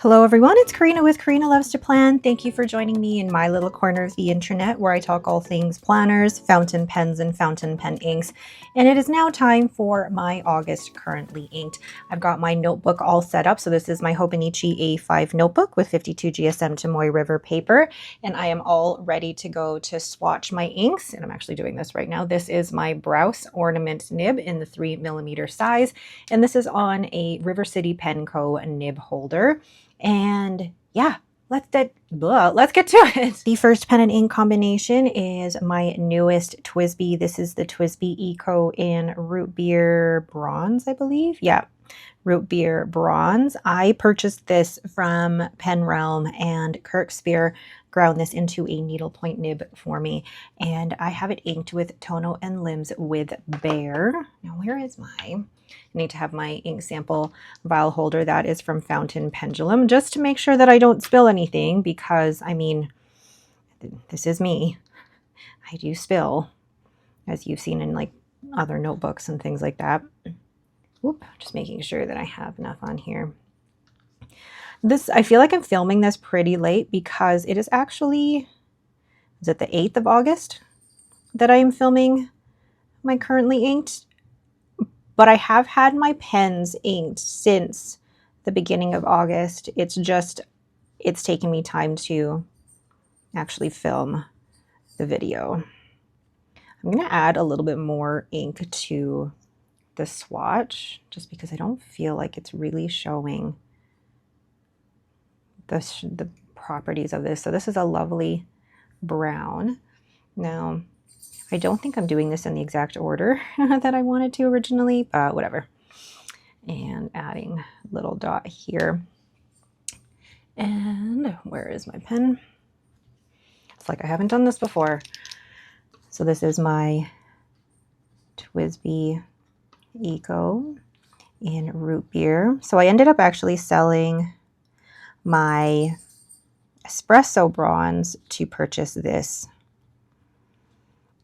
Hello everyone, it's Karina with Karina Loves to Plan. Thank you for joining me in my little corner of the internet where I talk all things planners, fountain pens, and fountain pen inks. And it is now time for my August currently inked. I've got my notebook all set up. So this is my Hobonichi A5 notebook with 52 GSM Tomoe River paper. And I am all ready to go to swatch my inks. And I'm actually doing this right now. This is my Browse ornament nib in the 3mm size. And this is on a River City Pen Co. nib holder. And yeah, let's get to it. The first pen and ink combination is my newest Twsbi. This is the Twsbi Eco in Root Beer Bronze, I believe. Yeah, Root Beer Bronze. I purchased this from Pen Realm, and Kirk Spear ground this into a needlepoint nib for me. And I have it inked with Tono Lims With Bear. Now, where is I need to have my ink sample vial holder. That is from Fountain Pendulum, just to make sure that I don't spill anything, because I mean, this is me. I do spill, as you've seen in like other notebooks and things like that. Whoop, just making sure that I have enough on here. I feel like I'm filming this pretty late because it is actually, is it the 8th of August that I am filming my currently inked? But I have had my pens inked since the beginning of August. It's taken me time to actually film the video. I'm going to add a little bit more ink to the swatch just because I don't feel like it's really showing the properties of this. So this is a lovely brown. Now, I don't think I'm doing this in the exact order that I wanted to originally, but whatever. And adding a little dot here. And where is my pen? It's like I haven't done this before. So this is my Twsbi Eco in Root Beer. So I ended up actually selling my espresso bronze to purchase this,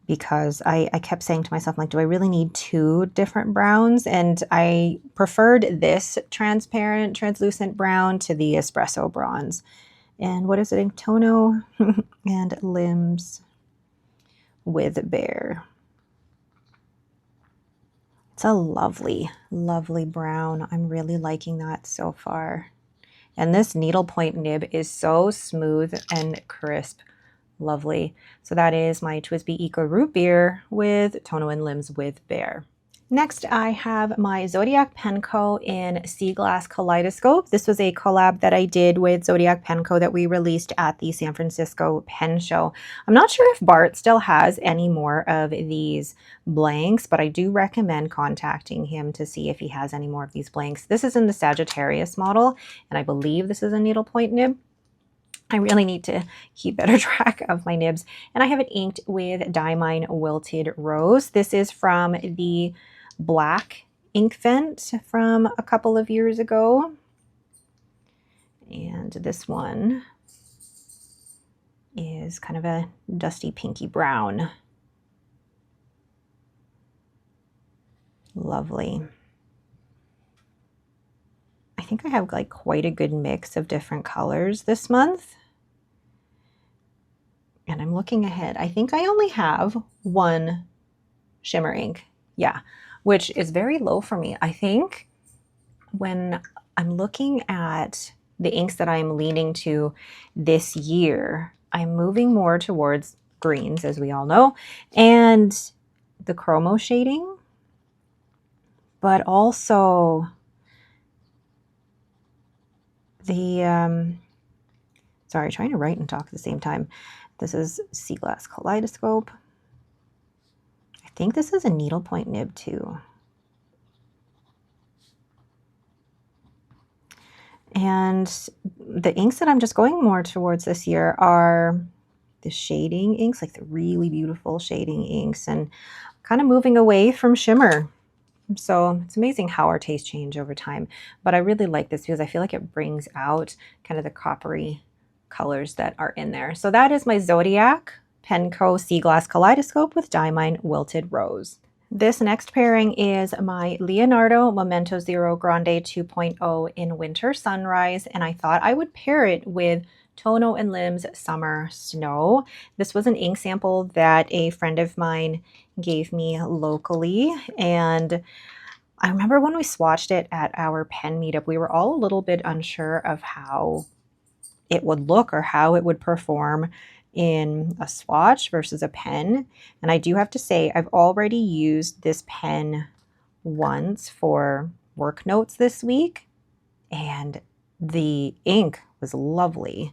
because I kept saying to myself, like, do I really need two different browns? And I preferred this translucent brown to the espresso bronze. And what is it in Tono and Lims With Bear. It's a lovely, lovely brown. I'm really liking that so far. And this needlepoint nib is so smooth and crisp. Lovely. So that is my Twsbi Eco Root Beer with Tono Lims With Bear. Next, I have my Zodiac Pen Co. in SeaGlass Kaleidoscope. This was a collab that I did with Zodiac Pen Co. that we released at the San Francisco Pen Show. I'm not sure if Bart still has any more of these blanks, but I do recommend contacting him to see if he has any more of these blanks. This is in the Sagittarius model, and I believe this is a needlepoint nib. I really need to keep better track of my nibs. And I have it inked with Diamine Wilted Rose. This is from the black ink vent from a couple of years ago. And this one is kind of a dusty pinky brown. Lovely. I think I have like quite a good mix of different colors this month. And I'm looking ahead. I think I only have one shimmer ink. Yeah, which is very low for me. I think when I'm looking at the inks that I'm leaning to this year, I'm moving more towards greens, as we all know, and the chromo shading, but also the, sorry, trying to write and talk at the same time. This is SeaGlass Kaleidoscope. I think this is a needlepoint nib too. And the inks that I'm just going more towards this year are the shading inks, like the really beautiful shading inks, and kind of moving away from shimmer. So it's amazing how our tastes change over time. But I really like this because I feel like it brings out kind of the coppery colors that are in there. So that is my Zodiac Pen Co. SeaGlass Kaleidoscope with Diamine Wilted Rose. This next pairing is my Leonardo Momento Zero Grande 2.0 in Winter Sunrise, and I thought I would pair it with Tono Lims Summer Snow. This was an ink sample that a friend of mine gave me locally, and I remember when we swatched it at our pen meetup, we were all a little bit unsure of how it would look or how it would perform in a swatch versus a pen. And I do have to say, I've already used this pen once for work notes this week, and the ink was lovely.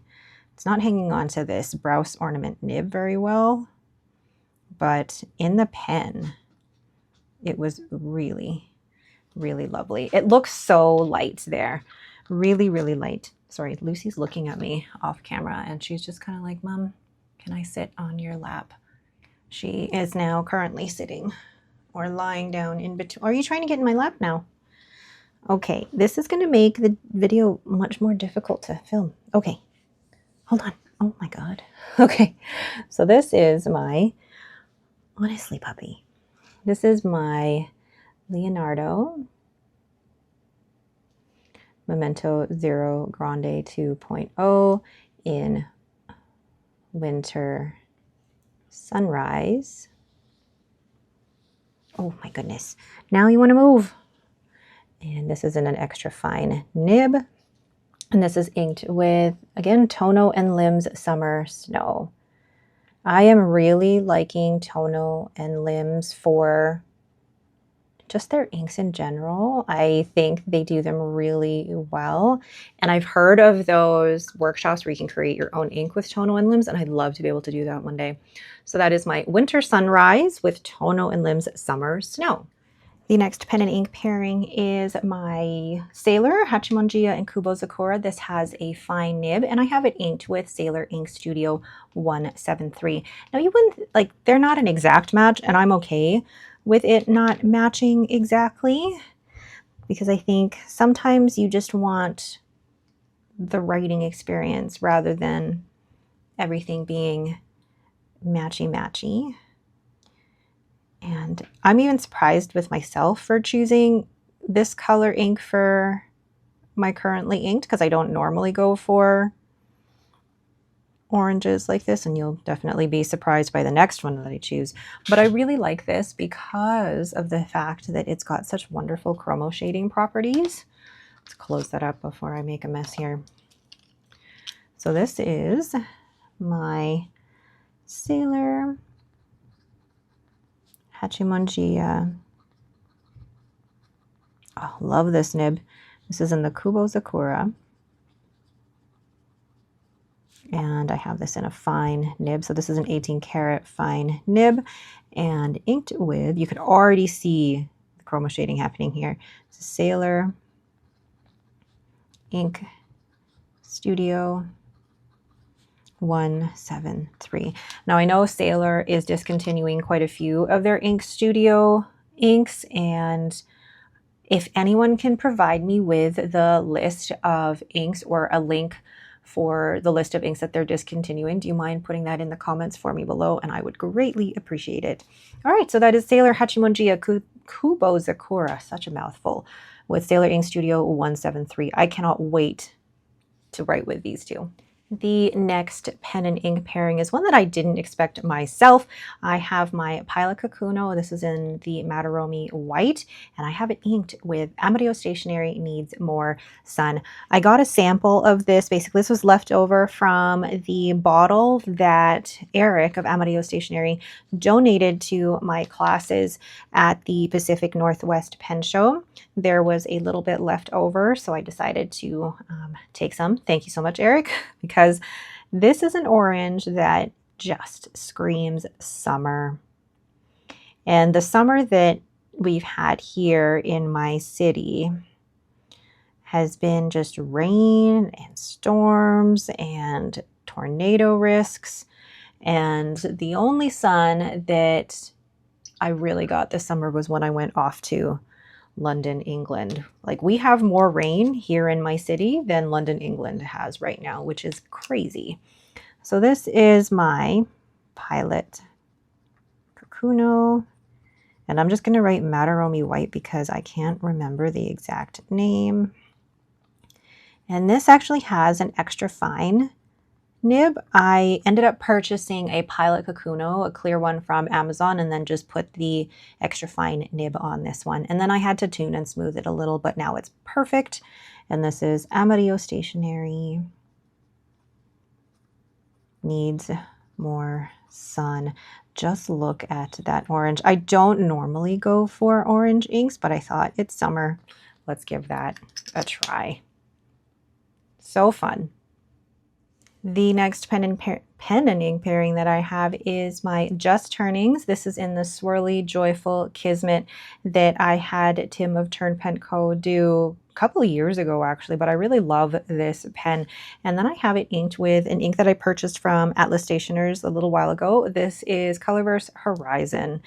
It's not hanging on to this Browse ornament nib very well, but in the pen, it was really, really lovely. It looks so light there. Really, really light. Sorry, Lucy's looking at me off camera and she's just kind of like, Mom, can I sit on your lap? She is now currently sitting or lying down in between. Are you trying to get in my lap now? Okay, this is going to make the video much more difficult to film. Okay, hold on. Oh my God. Okay, so this is my, honestly, puppy, this is my Leonardo Momento Zero Grande 2.0 in Winter Sunrise. Oh my goodness. Now you want to move. And this is in an extra fine nib. And this is inked with, again, Tono Lims Summer Snow. I am really liking Tono Lims for just their inks in general. I think they do them really well. And I've heard of those workshops where you can create your own ink with Tono Lims, and I'd love to be able to do that one day. So that is my Winter Sunrise with Tono Lims Summer Snow. The next pen and ink pairing is my Sailor Hachimonjiya and Kubozakura. This has a fine nib, and I have it inked with Sailor Ink Studio 173. Now you wouldn't, like, they're not an exact match, and I'm okay with it not matching exactly, because I think sometimes you just want the writing experience rather than everything being matchy-matchy. And I'm even surprised with myself for choosing this color ink for my currently inked, because I don't normally go for oranges like this, and you'll definitely be surprised by the next one that I choose. But I really like this because of the fact that it's got such wonderful chromo shading properties. Let's close that up before I make a mess here. So this is my Sailor Hachimonjiya. Oh, love this nib. This is in the Kubozakura. And I have this in a fine nib. So this is an 18 karat fine nib and inked with, you could already see the chroma shading happening here. It's a Sailor Ink Studio 173. Now I know Sailor is discontinuing quite a few of their Ink Studio inks, and if anyone can provide me with the list of inks or a link for the list of inks that they're discontinuing, do you mind putting that in the comments for me below? And I would greatly appreciate it. All right, so that is Sailor Hachimonjiya Kubozakura, such a mouthful, with Sailor Ink Studio 173. I cannot wait to write with these two. The next pen and ink pairing is one that I didn't expect myself. I have my Pilot Kakuno. This is in the Madoromi white, and I have it inked with Amarillo Stationery Needs More Sun. I got a sample of this. Basically, this was left over from the bottle that Eric of Amarillo Stationery donated to my classes at the Pacific Northwest Pen Show. There was a little bit left over, so I decided to take some. Thank you so much, Eric, because this is an orange that just screams summer. And the summer that we've had here in my city has been just rain and storms and tornado risks. And the only sun that I really got this summer was when I went off to London, England. Like, we have more rain here in my city than London, England has right now, which is crazy. So this is my Pilot Kakuno, And I'm just going to write Madoromi White because I can't remember the exact name. And this actually has an extra fine nib. I ended up purchasing a Pilot Kakuno, a clear one from Amazon, and then just put the extra fine nib on this one. And then I had to tune and smooth it a little, but now it's perfect. And this is Amarillo Stationery. Needs more sun. Just look at that orange. I don't normally go for orange inks, but I thought it's summer. Let's give that a try. So fun. The next pen and ink pairing that I have is my Just Turnings. This is in the Swirly Joyful Kismet that I had Tim of Turn Pen Co. do a couple of years ago actually, but I really love this pen. And then I have it inked with an ink that I purchased from Atlas Stationers a little while ago. This is Colorverse Horizon.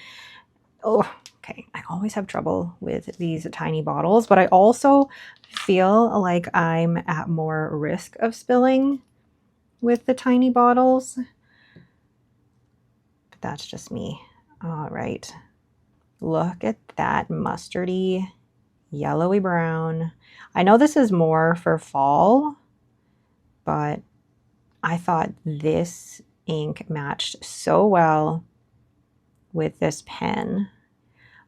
Oh, okay. I always have trouble with these tiny bottles, but I also feel like I'm at more risk of spilling with the tiny bottles, but that's just me. All right, look at that mustardy, yellowy brown. I know this is more for fall, but I thought this ink matched so well with this pen.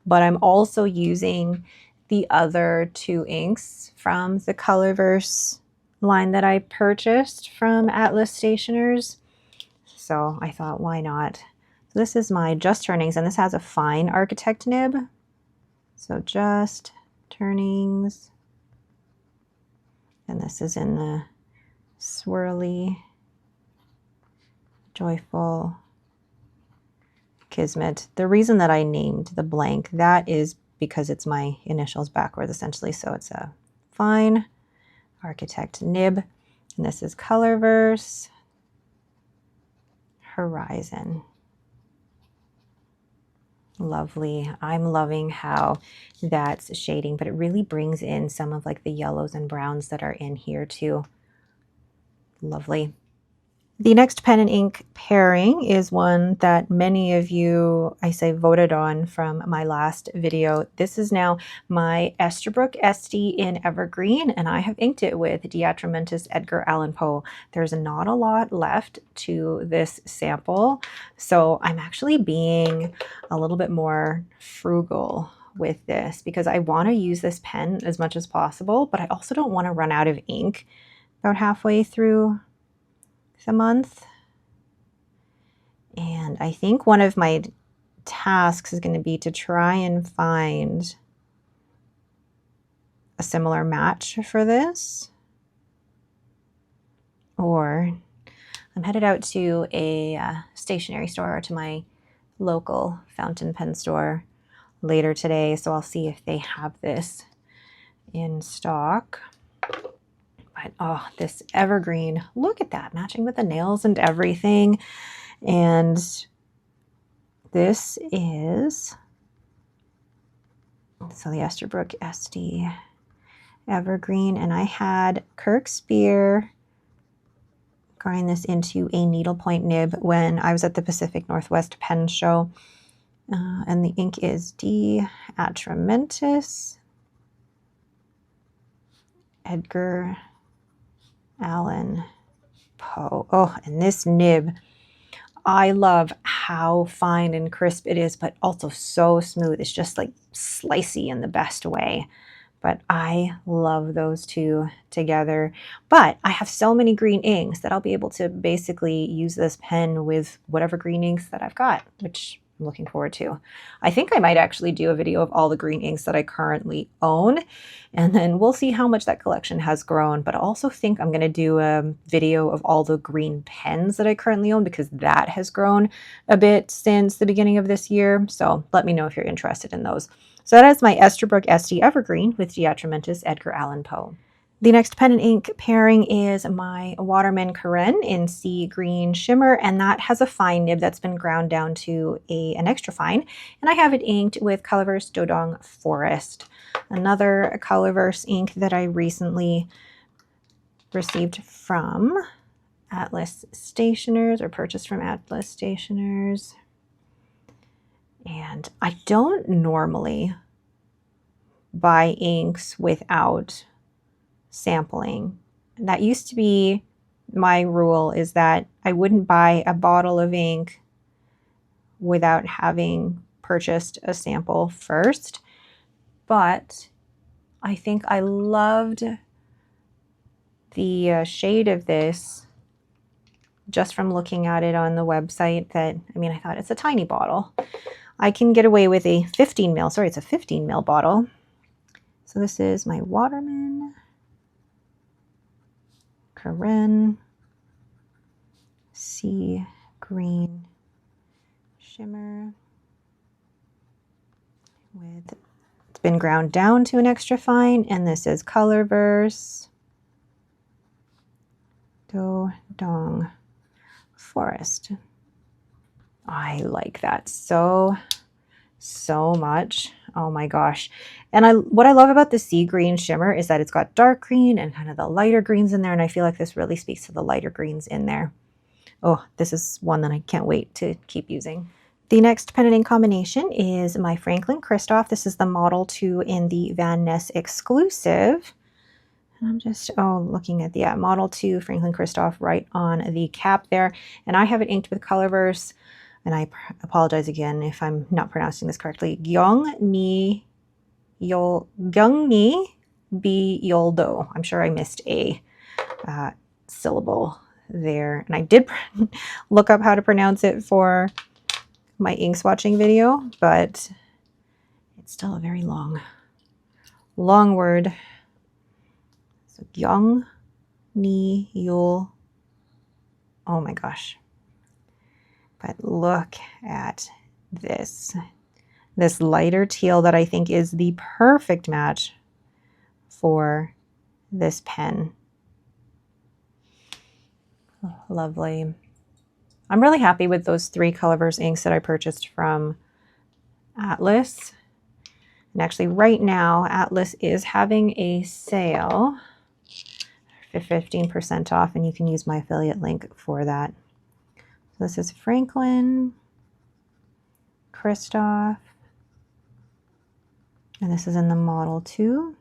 But I'm also using the other two inks from the Colorverse line that I purchased from Atlas Stationers. So I thought, why not? So this is my Just Turnings, and this has a fine architect nib. So Just Turnings. And this is in the Swirly Joyful Kismet. The reason that I named the blank, that is because it's my initials backwards essentially. So it's a fine architect nib, and this is Colorverse Horizon. Lovely. I'm loving how that's shading, but it really brings in some of like the yellows and browns that are in here too. Lovely. The next pen and ink pairing is one that many of you, I say, voted on from my last video. This is now my Esterbrook SD in Evergreen, and I have inked it with the Atramentis Edgar Allan Poe. There's not a lot left to this sample, so I'm actually being a little bit more frugal with this because I want to use this pen as much as possible, but I also don't want to run out of ink about halfway through the month. And I think one of my tasks is going to be to try and find a similar match for this. Or I'm headed out to a stationery store, or to my local fountain pen store later today, so I'll see if they have this in stock. But oh, this evergreen, look at that, matching with the nails and everything. And this is, so the Esterbrook SD Evergreen, and I had Kirk Spear grind this into a needlepoint nib when I was at the Pacific Northwest Pen Show. And the ink is D Atramentis Edgar Allan Poe. Oh, and this nib, I love how fine and crisp it is, but also so smooth. It's just like slicey in the best way. But I love those two together. But I have so many green inks that I'll be able to basically use this pen with whatever green inks that I've got, which I'm looking forward to. I think I might actually do a video of all the green inks that I currently own, and then we'll see how much that collection has grown. But I also think I'm going to do a video of all the green pens that I currently own, because that has grown a bit since the beginning of this year. So let me know if you're interested in those. So that is my Esterbrook SD Evergreen with Atramentis Edgar Allan Poe. The next pen and ink pairing is my Waterman Karen in Sea Green Shimmer, and that has a fine nib that's been ground down to an extra fine, and I have it inked with Colorverse Dodong Forest, another Colorverse ink that I recently received from Atlas Stationers, or purchased from Atlas Stationers. And And I don't normally buy inks without sampling. That used to be my rule, is that I wouldn't buy a bottle of ink without having purchased a sample first. But I think I loved the shade of this just from looking at it on the website. That, I mean, I thought it's a tiny bottle. I can get away with a 15 ml, sorry, it's a 15 ml bottle. So this is my Waterman Karen Sea Green Shimmer with, it's been ground down to an extra fine, and this is Colorverse Do Dong Forest. I like that so much. Oh my gosh. And what I love about the sea green shimmer is that it's got dark green and kind of the lighter greens in there, and I feel like this really speaks to the lighter greens in there. Oh, this is one that I can't wait to keep using. The next pen and ink combination is my Franklin-Christoph. This is the Model 2 in the Van Ness exclusive. And I'm just, looking at the Model 2 Franklin-Christoph right on the cap there. And I have it inked with Colorverse, and I apologize again if I'm not pronouncing this correctly. Gyeongnyeolbiyeoldo. I'm sure I missed a syllable there. And I did look up how to pronounce it for my ink swatching video, but it's still a very long word. So Gyeongnyeolbiyeoldo. Oh my gosh. But look at this lighter teal that I think is the perfect match for this pen. Oh, lovely. I'm really happy with those 3 Colorverse inks that I purchased from Atlas. And actually right now, Atlas is having a sale for 15% off, and you can use my affiliate link for that. So this is Franklin-Christoph, and this is in the Model 2.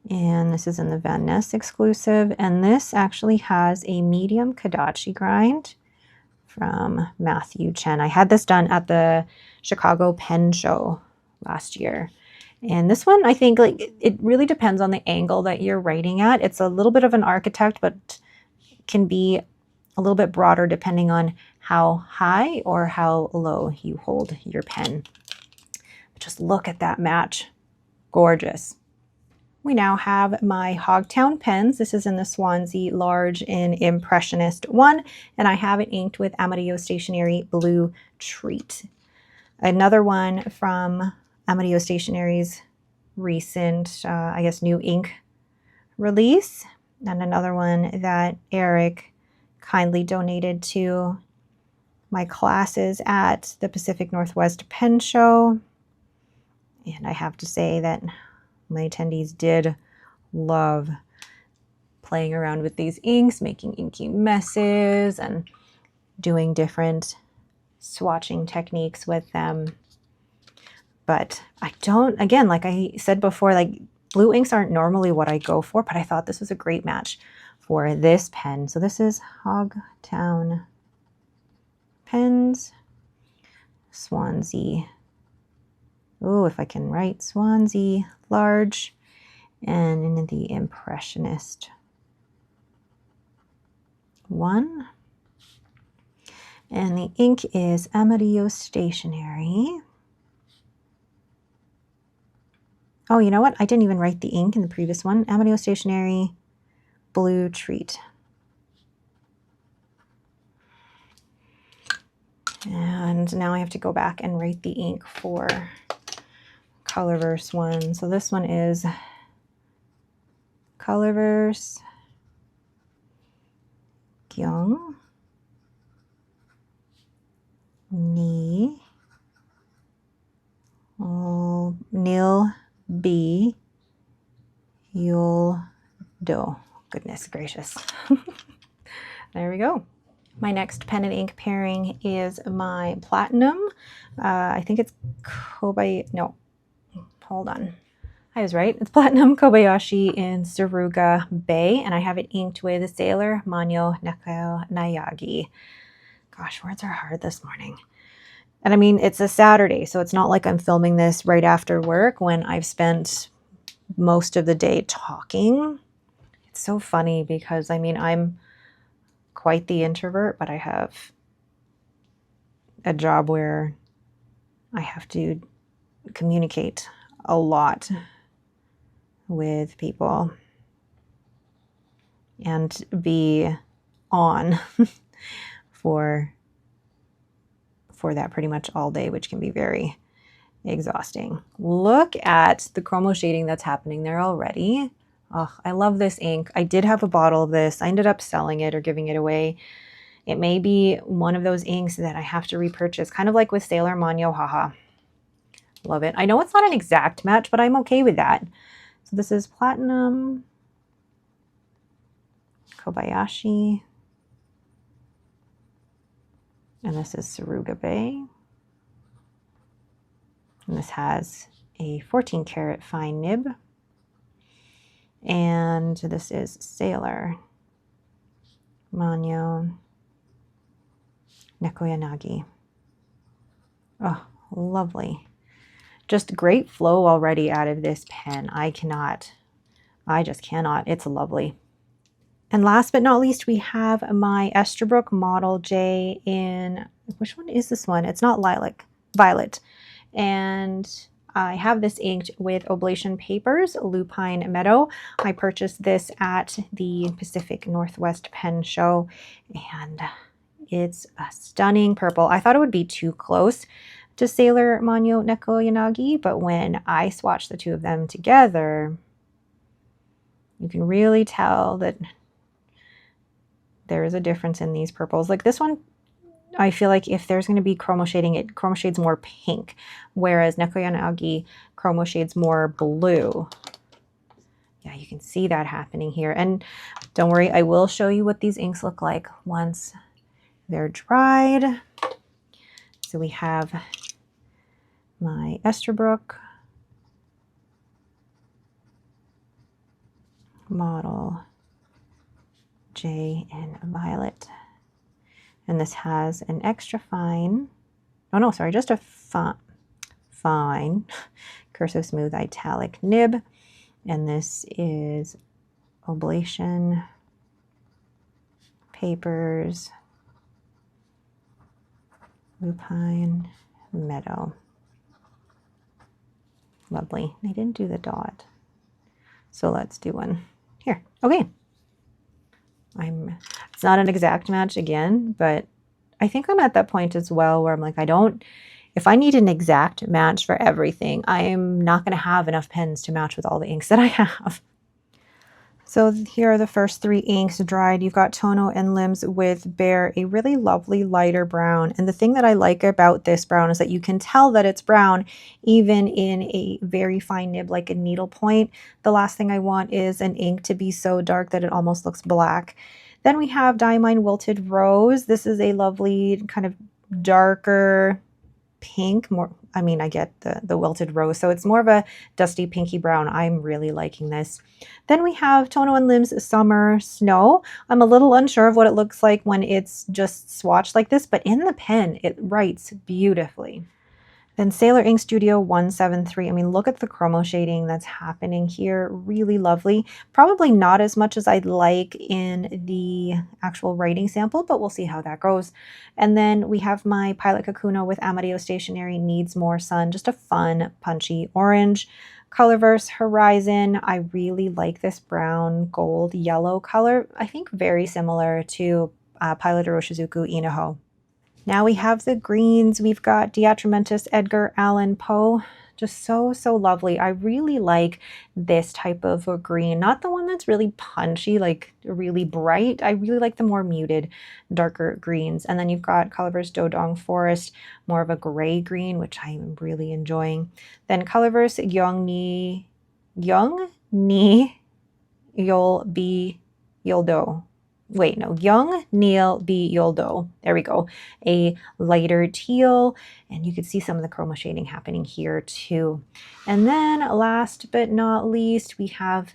And this is in the Van Ness exclusive, and this actually has a medium Kadachi grind from Matthew Chen. I had this done at the Chicago Pen Show last year. And this one, I think, like, it really depends on the angle that you're writing at. It's a little bit of an architect, but can be a little bit broader depending on how high or how low you hold your pen. But just look at that match. Gorgeous. We now have my Hogtown pens. This is in the Swansea large in Impressionist 1, and I have it inked with Amarillo Stationery Blue Treat. Another one from Amarillo Stationery's recent, I guess, new ink release, and another one that Eric kindly donated to my classes at the Pacific Northwest Pen Show. And I have to say that my attendees did love playing around with these inks, making inky messes, and doing different swatching techniques with them. But I don't, again, like I said before, like, blue inks aren't normally what I go for, but I thought this was a great match for this pen. So this is Hogtown Pens, Swansea. Oh, if I can write, Swansea large, and in the Impressionist 1. And the ink is Amarillo Stationery. Oh, you know what? I didn't even write the ink in the previous one. Amarillo Stationery Blue Treat. And now I have to go back and write the ink for Colorverse 1. So this one is Colorverse Gyeongnyeolbiyeoldo. Goodness gracious. There we go. My next pen and ink pairing is my Platinum. I think it's Kobayashi, no, hold on. I was right. It's Platinum Kobayashi in Suruga Bay, and I have it inked with the Sailor Manyo Nekoyanagi. Gosh, words are hard this morning. And I mean, it's a Saturday, so it's not like I'm filming this right after work when I've spent most of the day talking. It's so funny because, I mean, I'm quite the introvert, but I have a job where I have to communicate a lot with people and be on for that pretty much all day, which can be very exhausting. Look at the chromo shading that's happening there already. Oh, I love this ink. I did have a bottle of this. I ended up selling it or giving it away. It may be one of those inks that I have to repurchase, kind of like with Sailor Manyo, haha. Love it. I know it's not an exact match, but I'm okay with that. So this is Platinum Kobayashi, and this is Suruga Bay. And this has a 14 karat fine nib. And this is Sailor Manyo Nekoyanagi. Oh, lovely. Just great flow already out of this pen. I just cannot. It's lovely. And last but not least, we have my Esterbrook Model J in, which one is this one? It's not lilac, violet. And I have this inked with Oblation Papers, Lupine Meadow. I purchased this at the Pacific Northwest Pen Show, and it's a stunning purple. I thought it would be too close to Sailor Manyo Nekoyanagi, but when I swatched the two of them together, you can really tell that there is a difference in these purples. Like this one, I feel like if there's going to be chromo shading, it chromo shades more pink, whereas Nekoyanagi chromo shades more blue. Yeah, you can see that happening here. And don't worry, I will show you what these inks look like once they're dried. So we have my Esterbrook Model J in violet. And this has an extra fine, oh no, sorry, just a fine cursive smooth italic nib. And this is Oblation Papers, Lupine Meadow. Lovely. I didn't do the dot. So let's do one here. Okay. It's not an exact match again, but I think I'm at that point as well where I'm like, if I need an exact match for everything, I am not going to have enough pens to match with all the inks that I have. So here are the first three inks dried. You've got Tono and Lims with Bear, a really lovely lighter brown. And the thing that I like about this brown is that you can tell that it's brown even in a very fine nib like a needlepoint. The last thing I want is an ink to be so dark that it almost looks black. Then we have Diamine Wilted Rose. This is a lovely kind of darker pink, more, I mean, I get the wilted rose, so it's more of a dusty pinky brown. I'm really liking this. Then we have Tono and Lims Summer Snow. I'm a little unsure of what it looks like when it's just swatched like this, but in the pen, it writes beautifully. Then Sailor Ink Studio 173. I mean, look at the chromo shading that's happening here. Really lovely. Probably not as much as I'd like in the actual writing sample, but we'll see how that goes. And then we have my Pilot Kakuno with Amarillo Stationery Needs More Sun. Just a fun, punchy orange. Colorverse Horizon. I really like this brown, gold, yellow color. I think very similar to Pilot Iroshizuku Inaho. Now we have the greens. We've got Atramentis, Edgar Allan Poe. Just so, so lovely. I really like this type of a green, not the one that's really punchy, like really bright. I really like the more muted, darker greens. And then you've got Colorverse Dodong Forest, more of a gray green, which I am really enjoying. Then Colorverse Gyeongnyeolbiyeoldo. wait, no, Gyeongnyeolbiyeoldo. There we go. A lighter teal, and you can see some of the chroma shading happening here too. And then last but not least, we have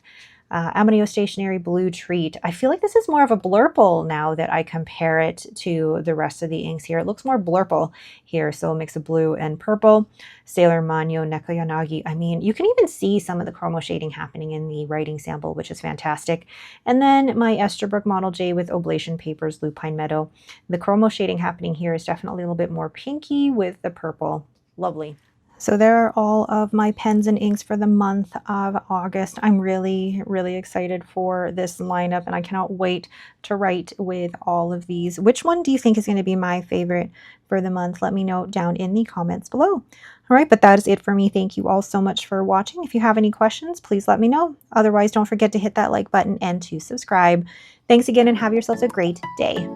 Amarillo Stationery Blue Treat. I feel like this is more of a blurple now that I compare it to the rest of the inks here. It looks more blurple here, so a mix of blue and purple. Sailor Manyo, Nekoyanagi. I mean, you can even see some of the chromo shading happening in the writing sample, which is fantastic. And then my Esterbrook Model J with Oblation Papers, Lupine Meadow. The chromo shading happening here is definitely a little bit more pinky with the purple. Lovely. So there are all of my pens and inks for the month of August. I'm really, really excited for this lineup, and I cannot wait to write with all of these. Which one do you think is going to be my favorite for the month? Let me know down in the comments below. All right, but that is it for me. Thank you all so much for watching. If you have any questions, please let me know. Otherwise, don't forget to hit that like button and to subscribe. Thanks again, and have yourselves a great day.